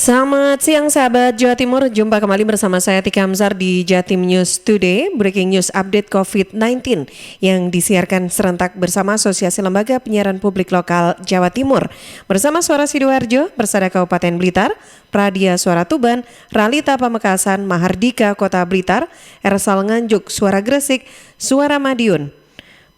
Selamat siang sahabat Jawa Timur, jumpa kembali bersama saya Tika Hamzar di Jatim News Today, breaking news update COVID-19 yang disiarkan serentak bersama Asosiasi Lembaga Penyiaran Publik Lokal Jawa Timur. Bersama Suara Sidoarjo, Persada Kabupaten Blitar, Pradia Suara Tuban, Ralita Pamekasan, Mahardika Kota Blitar, Ersal Nganjuk, Suara Gresik, Suara Madiun,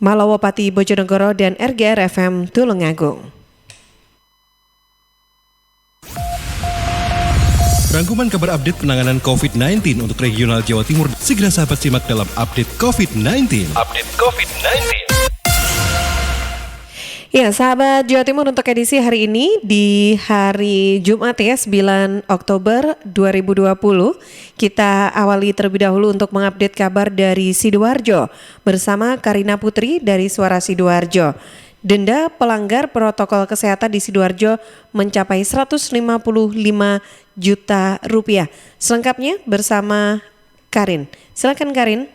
Malawapati Bojonegoro, dan RGR FM Tulungagung. Rangkuman kabar update penanganan COVID-19 untuk regional Jawa Timur segera sahabat simak dalam update COVID-19. Ya, sahabat Jawa Timur, untuk edisi hari ini di hari Jumat ya 9 Oktober 2020 kita awali terlebih dahulu untuk mengupdate kabar dari Sidoarjo bersama Karina Putri dari Suara Sidoarjo. Denda pelanggar protokol kesehatan di Sidoarjo mencapai 155 juta rupiah. Selengkapnya bersama Karin. Silakan Karin.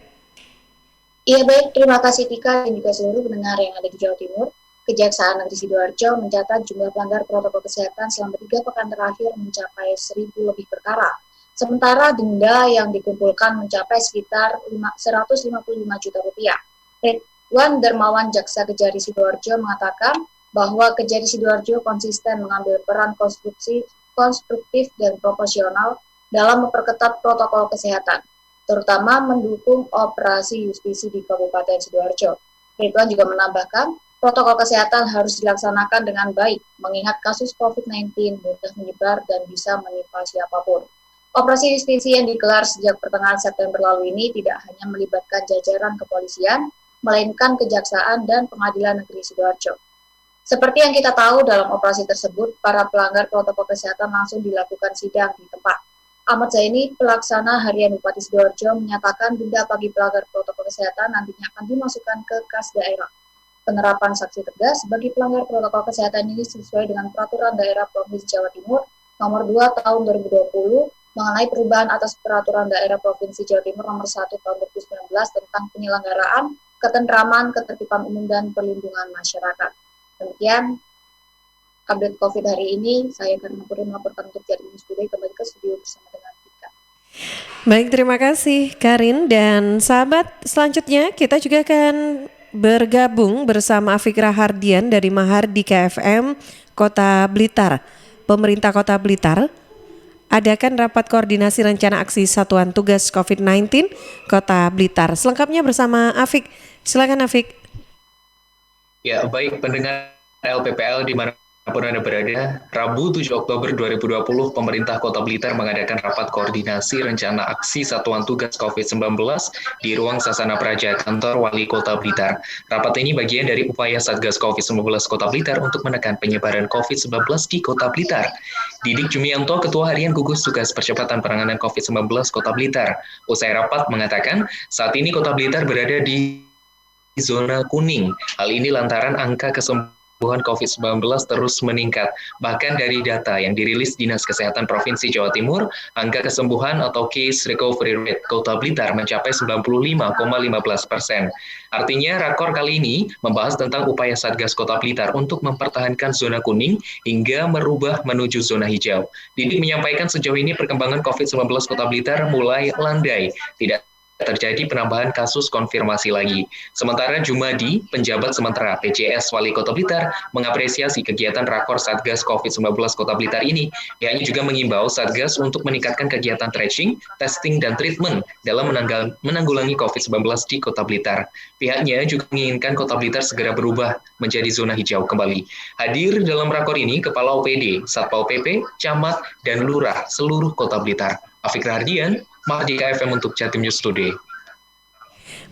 Iya baik, terima kasih Tika dan juga seluruh pendengar yang ada di Jawa Timur. Kejaksaan Negeri Sidoarjo mencatat jumlah pelanggar protokol kesehatan selama 3 pekan terakhir mencapai 1.000 lebih perkara. Sementara denda yang dikumpulkan mencapai sekitar 155 juta rupiah. Ridwan Dermawan, Jaksa Kejari Sidoarjo, mengatakan bahwa Kejari Sidoarjo konsisten mengambil peran konstruktif dan proporsional dalam memperketat protokol kesehatan, terutama mendukung operasi justisi di Kabupaten Sidoarjo. Ridwan juga menambahkan, protokol kesehatan harus dilaksanakan dengan baik, mengingat kasus COVID-19 mudah menyebar dan bisa menimpa siapapun. Operasi justisi yang digelar sejak pertengahan September lalu ini tidak hanya melibatkan jajaran kepolisian, melainkan kejaksaan dan pengadilan negeri Sidoarjo. Seperti yang kita tahu, dalam operasi tersebut, para pelanggar protokol kesehatan langsung dilakukan sidang di tempat. Ahmad Zaini, pelaksana harian Bupati Sidoarjo, menyatakan denda bagi pelanggar protokol kesehatan nantinya akan dimasukkan ke kas daerah. Penerapan sanksi tegas bagi pelanggar protokol kesehatan ini sesuai dengan Peraturan Daerah Provinsi Jawa Timur Nomor 2 Tahun 2020 mengenai perubahan atas Peraturan Daerah Provinsi Jawa Timur Nomor 1 Tahun 2019 tentang penyelenggaraan ketentraman, ketertiban umum, dan perlindungan masyarakat. Demikian update COVID hari ini. Saya Karina Putri melaporkan untuk Jatim News Today, kembali ke studio bersama dengan Tika. Baik, terima kasih Karin. Dan sahabat, selanjutnya kita juga akan bergabung bersama Afik Rahardian dari Mahardika FM Kota Blitar. Pemerintah Kota Blitar adakan rapat koordinasi rencana aksi Satuan Tugas COVID-19 Kota Blitar. Selengkapnya bersama Afik. Silakan Afik. Ya, baik pendengar LPPL dimanapun Anda berada, Rabu 7 Oktober 2020, pemerintah Kota Blitar mengadakan rapat koordinasi rencana aksi Satuan Tugas COVID-19 di ruang Sasana Praja Kantor Wali Kota Blitar. Rapat ini bagian dari upaya Satgas COVID-19 Kota Blitar untuk menekan penyebaran COVID-19 di Kota Blitar. Didik Jumianto, Ketua Harian Gugus Tugas Percepatan Penanganan COVID-19 Kota Blitar, usai rapat mengatakan saat ini Kota Blitar berada di zona kuning. Hal ini lantaran angka kesembuhan COVID-19 terus meningkat. Bahkan dari data yang dirilis Dinas Kesehatan Provinsi Jawa Timur, angka kesembuhan atau case recovery rate Kota Blitar mencapai 95,15%. Artinya, rakor kali ini membahas tentang upaya Satgas Kota Blitar untuk mempertahankan zona kuning hingga merubah menuju zona hijau. Didik menyampaikan sejauh ini perkembangan COVID-19 Kota Blitar mulai landai, tidak terjadi penambahan kasus konfirmasi lagi. Sementara Jumadi, penjabat sementara PJS Wali Kota Blitar, mengapresiasi kegiatan rakor Satgas COVID-19 Kota Blitar ini. Pihaknya juga mengimbau Satgas untuk meningkatkan kegiatan tracing, testing, dan treatment dalam menanggulangi COVID-19 di Kota Blitar. Pihaknya juga menginginkan Kota Blitar segera berubah menjadi zona hijau kembali. Hadir dalam rakor ini Kepala OPD, Satpol PP, Camat, dan Lurah seluruh Kota Blitar. Afik Rahardian, Mahardika FM untuk Jatim News Today.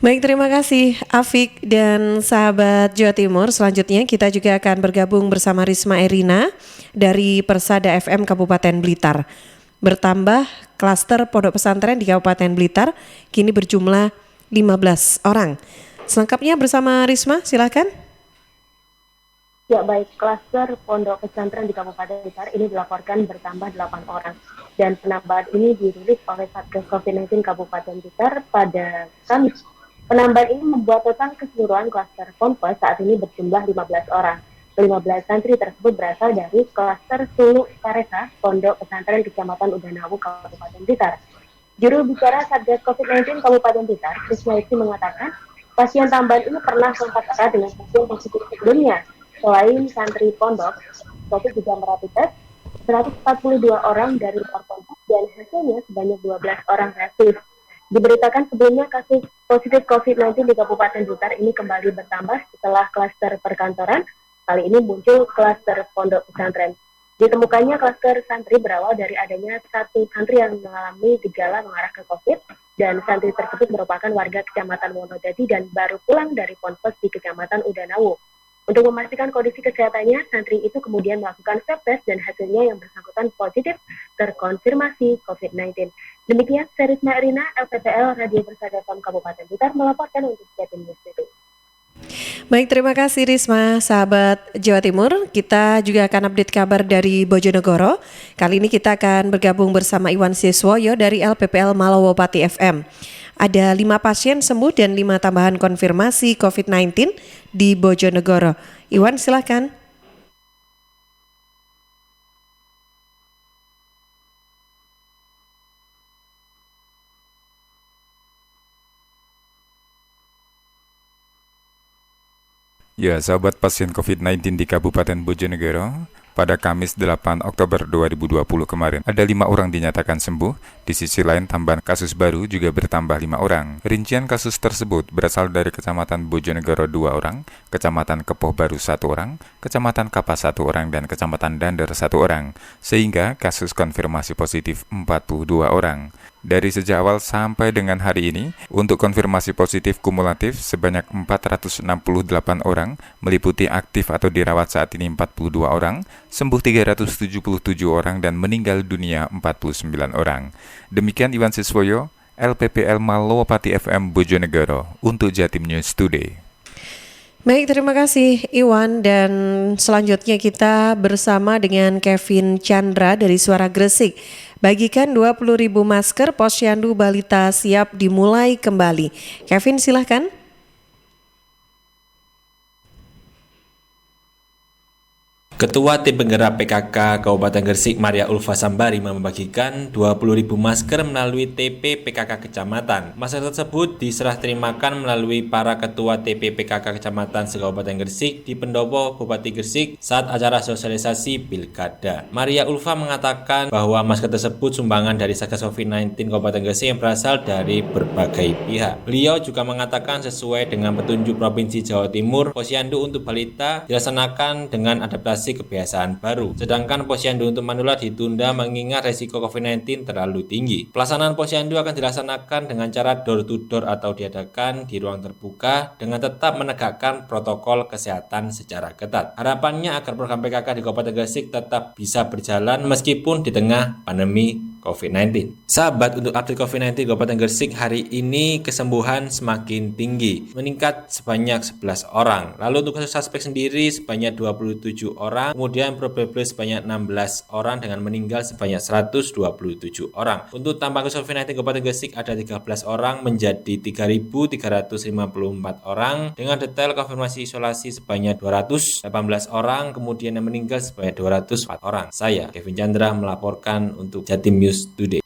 Baik, terima kasih Afik dan sahabat Jawa Timur. Selanjutnya kita juga akan bergabung bersama Risma Erina dari Persada FM Kabupaten Blitar. Bertambah klaster pondok pesantren di Kabupaten Blitar kini berjumlah 15 orang. Selengkapnya bersama Risma, silakan. Ya baik, klaster pondok pesantren di Kabupaten Blitar ini dilaporkan bertambah 8 orang. Dan penambahan ini dirilis oleh Satgas COVID-19 Kabupaten Blitar pada Kamis. Penambahan ini membuat total keseluruhan klaster ponpes saat ini berjumlah 15 orang. 15 santri tersebut berasal dari klaster Sulu Paresa, Pondok Pesantren Kecamatan Udanawu, Kabupaten Blitar. Juru bicara Satgas COVID-19 Kabupaten Blitar, Krismayuti mengatakan, pasien tambahan ini pernah kontak erat dengan pasien positif sebelumnya. Selain santri pondok, COVID juga rapid test 142 orang dari luar kontak dan hasilnya sebanyak 12 orang reaktif. Diberitakan sebelumnya kasus positif COVID-19 di Kabupaten Blitar ini kembali bertambah setelah klaster perkantoran. Kali ini muncul klaster pondok pesantren. Ditemukannya klaster santri berawal dari adanya satu santri yang mengalami gejala mengarah ke COVID, dan santri tersebut merupakan warga Kecamatan Wonodadi dan baru pulang dari ponpes di Kecamatan Udanawu. Untuk memastikan kondisi kesehatannya, santri itu kemudian melakukan swab test dan hasilnya yang bersangkutan positif terkonfirmasi COVID-19. Demikian, Serisma Erina, LPPL Radio Persatuan Kabupaten Blitar melaporkan untuk Jatim News Today. Baik, terima kasih Risma, sahabat Jawa Timur. Kita juga akan update kabar dari Bojonegoro. Kali ini kita akan bergabung bersama Iwan Siswoyo dari LPPL Malowopati FM. Ada 5 pasien sembuh dan 5 tambahan konfirmasi COVID-19 di Bojonegoro. Iwan, silakan. Ya, sahabat pasien COVID-19 di Kabupaten Bojonegoro, pada Kamis 8 Oktober 2020 kemarin, ada 5 orang dinyatakan sembuh. Di sisi lain, tambahan kasus baru juga bertambah 5 orang. Rincian kasus tersebut berasal dari Kecamatan Bojonegoro 2 orang, Kecamatan Kepoh Baru 1 orang, Kecamatan Kapas 1 orang, dan Kecamatan Dander 1 orang, sehingga kasus konfirmasi positif 42 orang. Dari sejak awal sampai dengan hari ini, untuk konfirmasi positif kumulatif sebanyak 468 orang, meliputi aktif atau dirawat saat ini 42 orang, sembuh 377 orang, dan meninggal dunia 49 orang. Demikian Iwan Siswoyo, LPPL Malowopati FM Bojonegoro untuk Jatim News Today. Baik, terima kasih Iwan, dan selanjutnya kita bersama dengan Kevin Chandra dari Suara Gresik. Bagikan 20.000 masker, Posyandu Balita siap dimulai kembali. Kevin, silahkan. Ketua Tim Penggerak PKK Kabupaten Gresik Maria Ulfa Sambari membagikan 20.000 masker melalui TP PKK Kecamatan. Masker tersebut diserah terimakan melalui para Ketua TP PKK Kecamatan se-Kabupaten Gresik di Pendopo Bupati Gresik saat acara sosialisasi Pilkada. Maria Ulfa mengatakan bahwa masker tersebut sumbangan dari Satgas COVID-19 Kabupaten Gresik yang berasal dari berbagai pihak. Beliau juga mengatakan sesuai dengan petunjuk Provinsi Jawa Timur, Posyandu untuk balita dilaksanakan dengan adaptasi kebiasaan baru. Sedangkan posyandu untuk manula ditunda mengingat resiko COVID-19 terlalu tinggi. Pelaksanaan posyandu akan dilaksanakan dengan cara door to door atau diadakan di ruang terbuka dengan tetap menegakkan protokol kesehatan secara ketat. Harapannya agar program PKK di Kabupaten Gresik tetap bisa berjalan meskipun di tengah pandemi COVID-19. Sahabat, untuk update COVID-19 Kabupaten Gresik hari ini kesembuhan semakin tinggi, meningkat sebanyak 11 orang. Lalu untuk kasus suspek sendiri sebanyak 27 orang, kemudian probable sebanyak 16 orang dengan meninggal sebanyak 127 orang. Untuk tambahan kasus COVID-19 Kabupaten Gresik ada 13 orang menjadi 3.354 orang, dengan detail konfirmasi isolasi sebanyak 218 orang, kemudian yang meninggal sebanyak 204 orang. Saya, Kevin Chandra, melaporkan untuk Jatim News Today.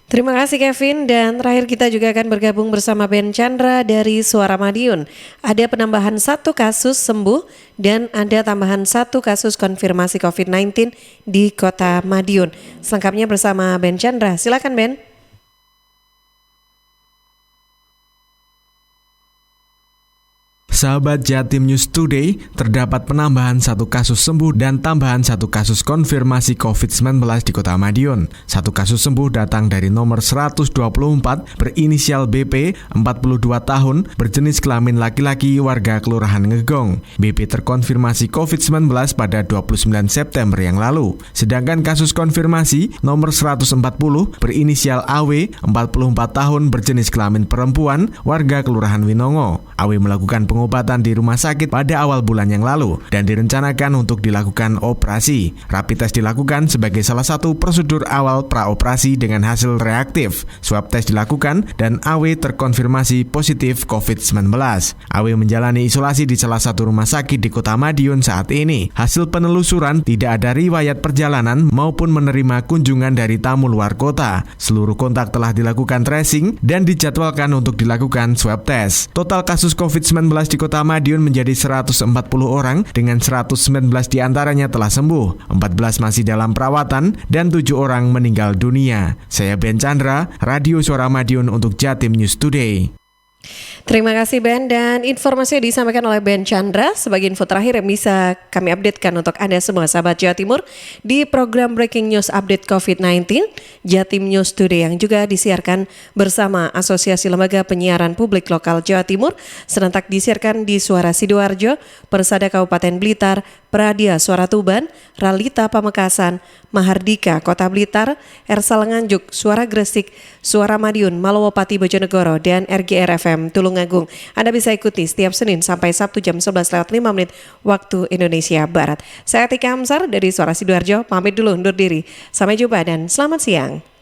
Terima kasih Kevin, dan terakhir kita juga akan bergabung bersama Ben Chandra dari Suara Madiun. Ada penambahan 1 kasus sembuh dan ada tambahan 1 kasus konfirmasi COVID-19 di Kota Madiun. Selengkapnya bersama Ben Chandra. Silakan Ben. Sahabat Jatim News Today, terdapat penambahan 1 kasus sembuh dan tambahan 1 kasus konfirmasi COVID-19 di Kota Madiun. 1 kasus sembuh datang dari nomor 124 berinisial BP, 42 tahun, berjenis kelamin laki-laki, warga Kelurahan Ngegong. BP terkonfirmasi COVID-19 pada 29 September yang lalu. Sedangkan kasus konfirmasi nomor 140 berinisial AW, 44 tahun, berjenis kelamin perempuan, warga Kelurahan Winongo. AW melakukan pengobatan pengobatan di rumah sakit pada awal bulan yang lalu dan direncanakan untuk dilakukan operasi. Rapid test dilakukan sebagai salah satu prosedur awal praoperasi dengan hasil reaktif. Swab test dilakukan dan AW terkonfirmasi positif COVID-19. AW menjalani isolasi di salah satu rumah sakit di Kota Madiun saat ini. Hasil penelusuran tidak ada riwayat perjalanan maupun menerima kunjungan dari tamu luar kota. Seluruh kontak telah dilakukan tracing dan dijadwalkan untuk dilakukan swab test. Total kasus COVID-19 di Kota Madiun menjadi 140 orang dengan 119 diantaranya telah sembuh, 14 masih dalam perawatan dan 7 orang meninggal dunia. Saya Ben Chandra, Radio Suara Madiun untuk Jatim News Today. Terima kasih Ben, dan informasi yang disampaikan oleh Ben Chandra sebagai info terakhir yang bisa kami updatekan untuk Anda semua sahabat Jawa Timur di program Breaking News Update COVID-19 Jatim News Today yang juga disiarkan bersama Asosiasi Lembaga Penyiaran Publik Lokal Jawa Timur, serentak disiarkan di Suara Sidoarjo, Persada Kabupaten Blitar, Pradia Suara Tuban, Ralita Pamekasan, Mahardika Kota Blitar, Ersal Nganjuk, Suara Gresik, Suara Madiun, Malowopati Bojonegoro, dan RGR FM Tulungagung. Anda bisa ikuti setiap Senin sampai Sabtu jam 11:05 waktu Indonesia Barat. Saya Tika Hamzar dari Suara Sidoarjo, pamit dulu undur diri. Sampai jumpa dan selamat siang.